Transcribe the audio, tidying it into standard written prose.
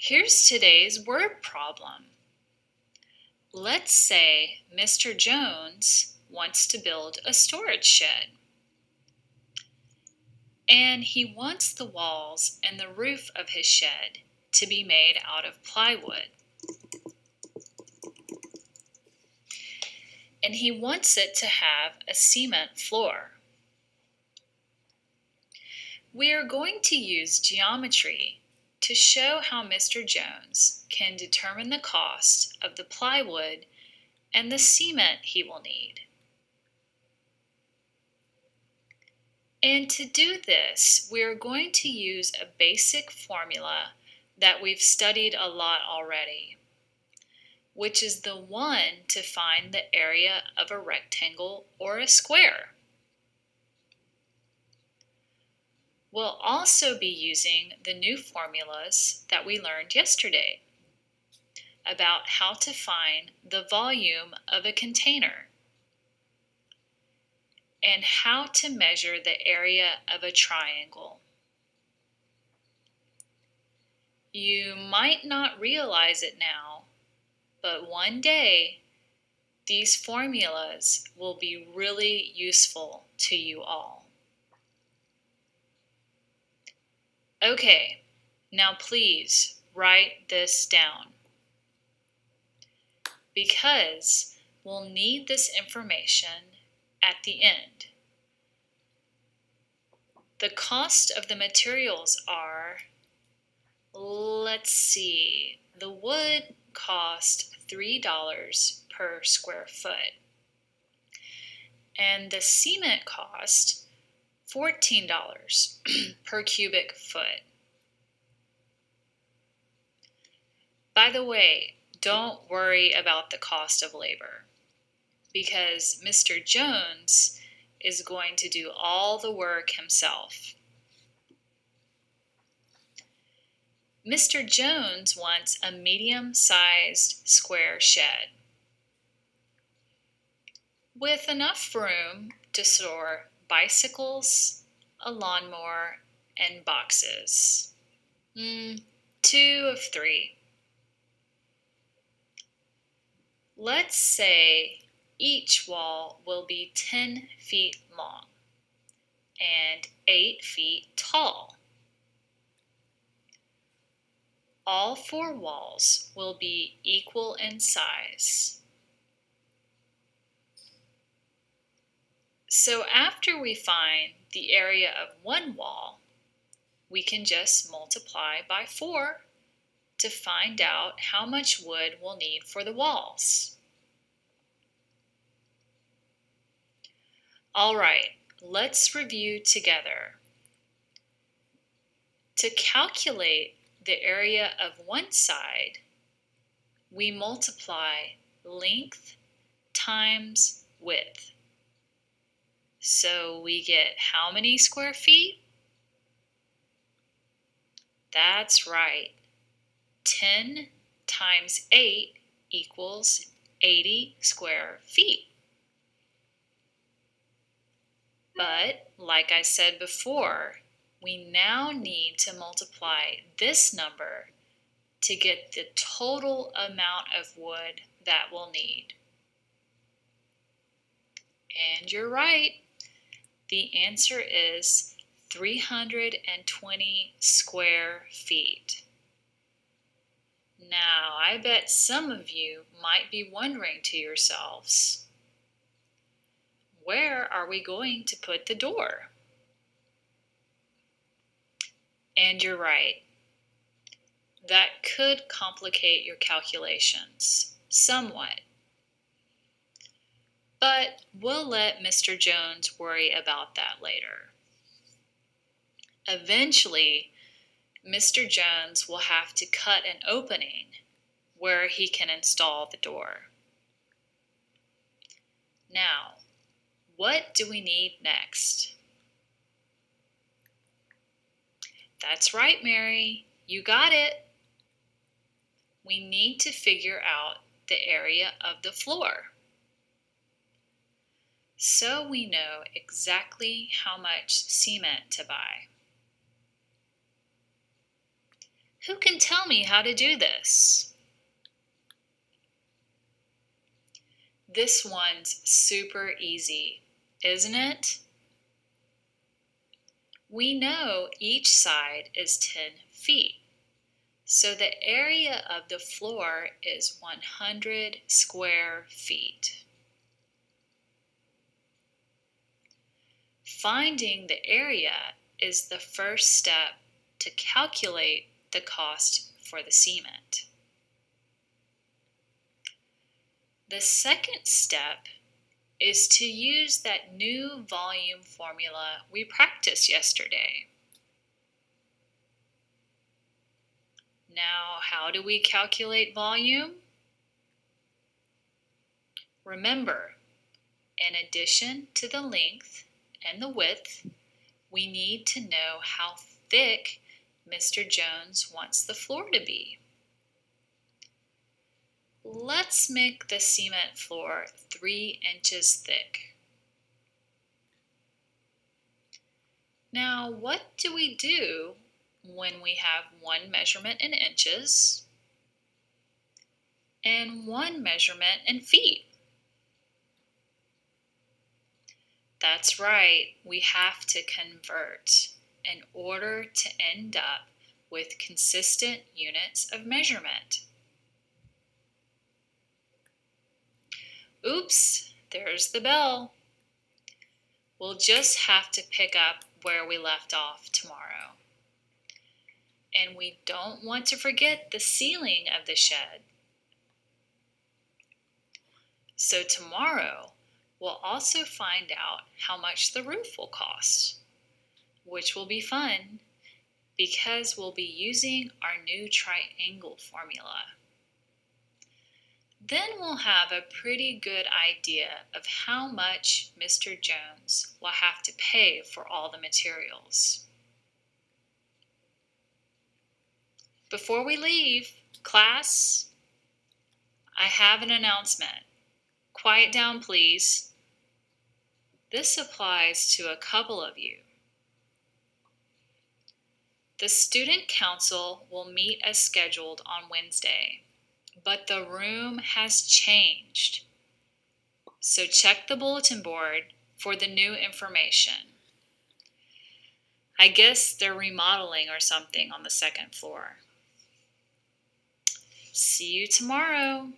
Here's today's word problem. Let's say Mr. Jones wants to build a storage shed. And he wants the walls and the roof of his shed to be made out of plywood. And he wants it to have a cement floor. We are going to use geometry to show how Mr. Jones can determine the cost of the plywood and the cement he will need. And to do this, we are going to use a basic formula that we've studied a lot already, which is the one to find the area of a rectangle or a square. We'll also be using the new formulas that we learned yesterday about how to find the volume of a container and how to measure the area of a triangle. You might not realize it now, but one day these formulas will be really useful to you all. Okay, now please write this down, because we'll need this information at the end. The cost of the materials are, let's see, the wood cost $3 per square foot, and the cement cost $14 per cubic foot. By the way, don't worry about the cost of labor, because Mr. Jones is going to do all the work himself. Mr. Jones wants a medium-sized square shed with enough room to store bicycles, a lawnmower, and boxes. 2 of 3. Let's say each wall will be 10 feet long and 8 feet tall. All 4 walls will be equal in size. So after we find the area of one wall, we can just multiply by 4 to find out how much wood we'll need for the walls. All right, let's review together. To calculate the area of one side, we multiply length times width. So we get how many square feet? That's right. 10 times 8 equals 80 square feet. But, like I said before, we now need to multiply this number to get the total amount of wood that we'll need. And you're right. The answer is 320 square feet. Now, I bet some of you might be wondering to yourselves, where are we going to put the door? And you're right. That could complicate your calculations somewhat. But we'll let Mr. Jones worry about that later. Eventually, Mr. Jones will have to cut an opening where he can install the door. Now, what do we need next? That's right, Mary. You got it. We need to figure out the area of the floor, so we know exactly how much cement to buy. Who can tell me how to do this? This one's super easy, isn't it? We know each side is 10 feet, so the area of the floor is 100 square feet. Finding the area is the first step to calculate the cost for the cement. The second step is to use that new volume formula we practiced yesterday. Now, how do we calculate volume? Remember, in addition to the length and the width, we need to know how thick Mr. Jones wants the floor to be. Let's make the cement floor 3 inches thick. Now, what do we do when we have one measurement in inches and one measurement in feet? That's right, we have to convert in order to end up with consistent units of measurement. Oops, there's the bell. We'll just have to pick up where we left off tomorrow. And we don't want to forget the ceiling of the shed. So tomorrow, we'll also find out how much the roof will cost, which will be fun because we'll be using our new triangle formula. Then we'll have a pretty good idea of how much Mr. Jones will have to pay for all the materials. Before we leave, class, I have an announcement. Quiet down, please. This applies to a couple of you. The student council will meet as scheduled on Wednesday, but the room has changed. So check the bulletin board for the new information. I guess they're remodeling or something on the second floor. See you tomorrow.